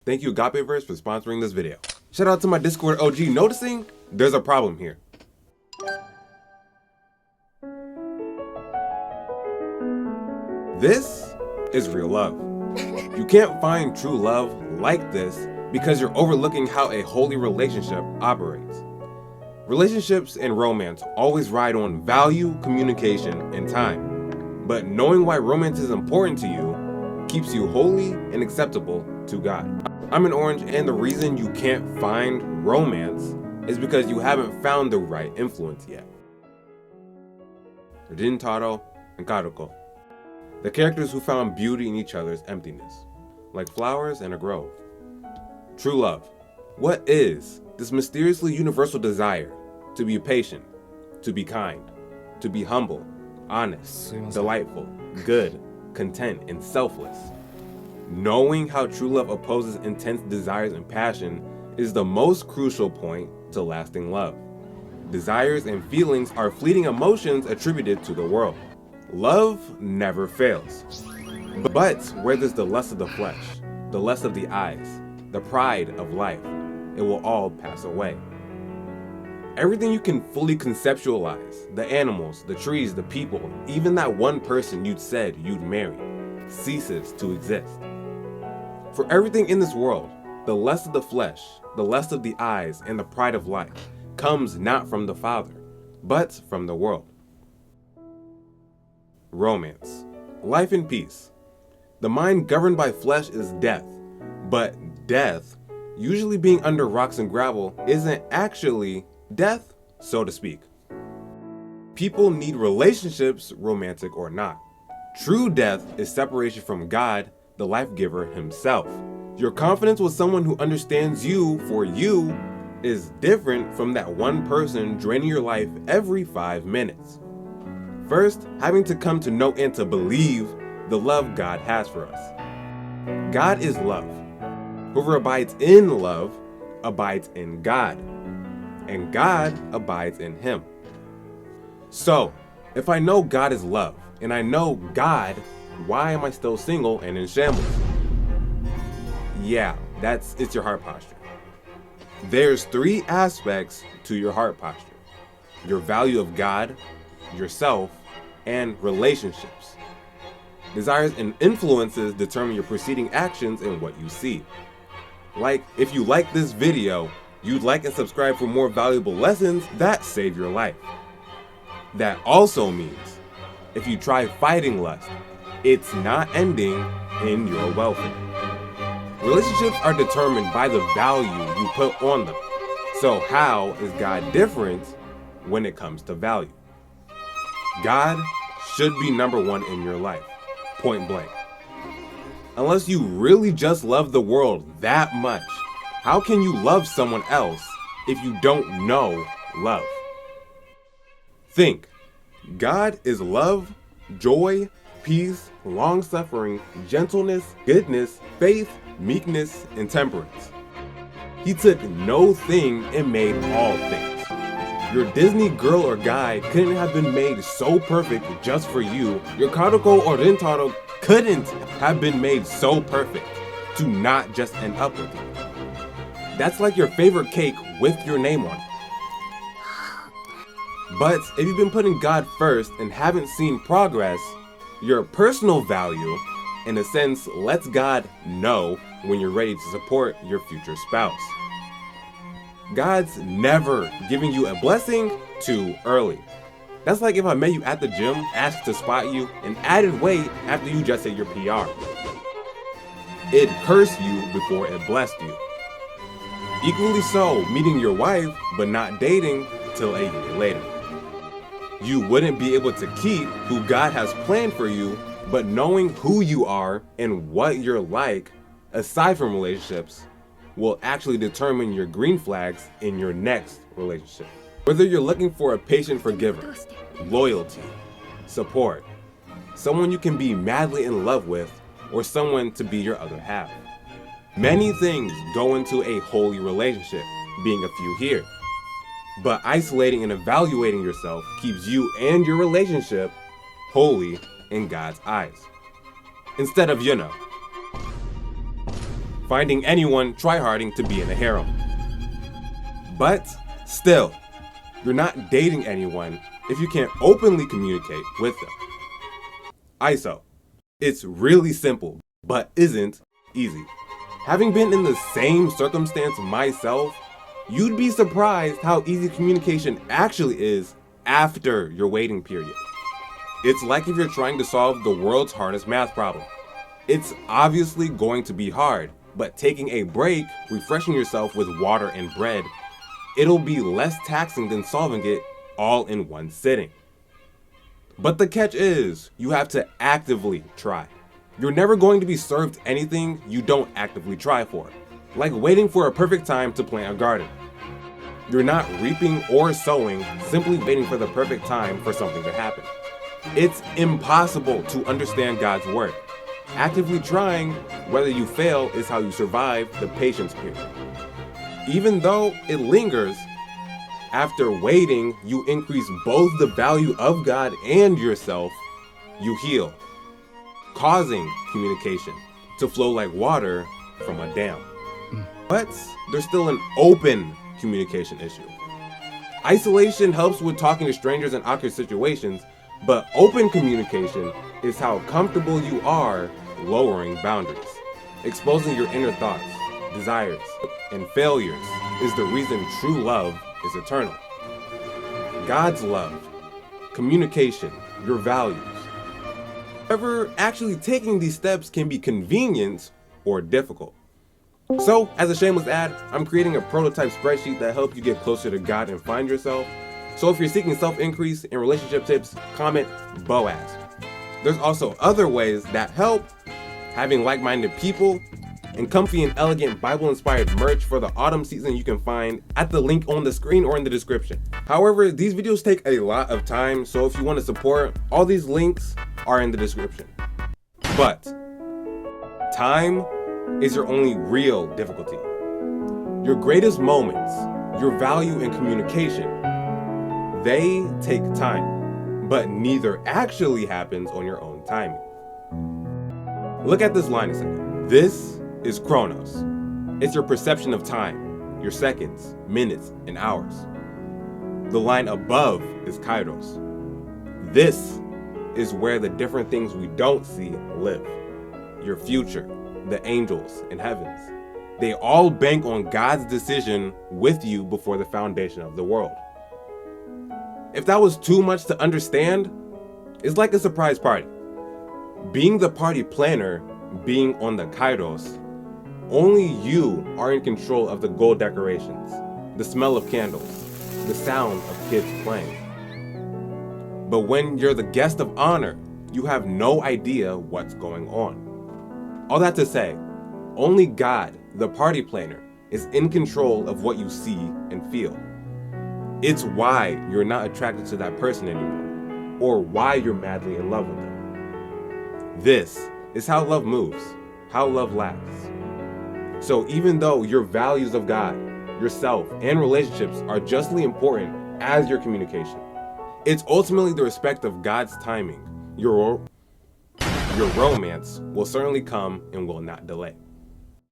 Thank you Yapalyze for sponsoring this video. Shout out to my Discord OG noticing there's a problem here. This is real love. You can't find true love like this because you're overlooking how a holy relationship operates. Relationships and romance always ride on value, communication, and time. But knowing why romance is important to you keeps you holy and acceptable to God. I'm an orange, and the reason you can't find romance is because you haven't found the right influence yet. Rintaro and Karuko, the characters who found beauty in each other's emptiness, like flowers in a grove. True love. What is this mysteriously universal desire to be patient, to be kind, to be humble, honest, delightful, good, content, and selfless? Knowing how true love opposes intense desires and passion is the most crucial point to lasting love. Desires and feelings are fleeting emotions attributed to the world. Love never fails. But where there's the lust of the flesh, the lust of the eyes, the pride of life, it will all pass away. Everything you can fully conceptualize, the animals, the trees, the people, even that one person you'd said you'd marry, ceases to exist. For everything in this world, the lust of the flesh, the lust of the eyes, and the pride of life comes not from the Father, but from the world. Romance. Life in peace. The mind governed by flesh is death, but death, usually being under rocks and gravel, isn't actually death, so to speak. People need relationships, romantic or not. True death is separation from God, the life giver himself. Your confidence with someone who understands you for you is different from that one person draining your life every 5 minutes. First, having to come to know and to believe the love God has for us. God is love. Whoever abides in love abides in God, and God abides in him. So, if I know God is love, and I know God, why am I still single and in shambles? Yeah, it's your heart posture. There's 3 aspects to your heart posture: your value of God, yourself, and relationships. Desires and influences determine your preceding actions and what you see. Like, if you like this video, you'd like and subscribe for more valuable lessons that save your life. That also means, if you try fighting lust, it's not ending in your welfare. Relationships are determined by the value you put on them. So how is God different when it comes to value? God should be number 1 in your life, point blank. Unless you really just love the world that much, how can you love someone else if you don't know love? Think. God is love, joy, peace, long-suffering, gentleness, goodness, faith, meekness, and temperance. He took no thing and made all things. Your Disney girl or guy couldn't have been made so perfect just for you. Your Karuko or Rintaro couldn't have been made so perfect to not just end up with you. That's like your favorite cake with your name on it. But if you've been putting God first and haven't seen progress, your personal value, in a sense, lets God know when you're ready to support your future spouse. God's never giving you a blessing too early. That's like if I met you at the gym, asked to spot you, and added weight after you just hit your PR. It cursed you before it blessed you. Equally so, meeting your wife, but not dating till a year later. You wouldn't be able to keep who God has planned for you, but knowing who you are and what you're like, aside from relationships, will actually determine your green flags in your next relationship. Whether you're looking for a patient forgiver, loyalty, support, someone you can be madly in love with, or someone to be your other half. Many things go into a holy relationship, being a few here. But isolating and evaluating yourself keeps you and your relationship holy in God's eyes. Instead of, finding anyone tryharding to be in a harem. But still, you're not dating anyone if you can't openly communicate with them. ISO. It's really simple, but isn't easy. Having been in the same circumstance myself, you'd be surprised how easy communication actually is after your waiting period. It's like if you're trying to solve the world's hardest math problem. It's obviously going to be hard, but taking a break, refreshing yourself with water and bread, it'll be less taxing than solving it all in one sitting. But the catch is, you have to actively try. You're never going to be served anything you don't actively try for, like waiting for a perfect time to plant a garden. You're not reaping or sowing, simply waiting for the perfect time for something to happen. It's impossible to understand God's word. Actively trying, whether you fail, is how you survive the patience period. Even though it lingers, after waiting, you increase both the value of God and yourself. You heal, causing communication to flow like water from a dam. But there's still an open communication issue. Isolation helps with talking to strangers in awkward situations, but open communication is how comfortable you are lowering boundaries. Exposing your inner thoughts, desires, and failures is the reason true love is eternal. God's love, communication, your values. However, actually taking these steps can be convenient or difficult. So, as a shameless ad, I'm creating a prototype spreadsheet that helps you get closer to God and find yourself. So if you're seeking self-increase and relationship tips, comment Boaz. There's also other ways that help, having like-minded people, and comfy and elegant Bible-inspired merch for the autumn season you can find at the link on the screen or in the description. However, these videos take a lot of time, so if you want to support, all these links are in the description. But time is your only real difficulty. Your greatest moments, your value in communication, they take time, but neither actually happens on your own timing. Look at this line a second. This is Chronos. It's your perception of time, your seconds, minutes, and hours. The line above is Kairos. This is where the different things we don't see live. Your future, the angels in heavens. They all bank on God's decision with you before the foundation of the world. If that was too much to understand, it's like a surprise party. Being the party planner, being on the Kairos, only you are in control of the gold decorations, the smell of candles, the sound of kids playing. But when you're the guest of honor, you have no idea what's going on. All that to say, only God, the party planner, is in control of what you see and feel. It's why you're not attracted to that person anymore, or why you're madly in love with them. This is how love moves, how love lasts. So even though your values of God, yourself, and relationships are justly important as your communication, it's ultimately the respect of God's timing. Your romance will certainly come and will not delay.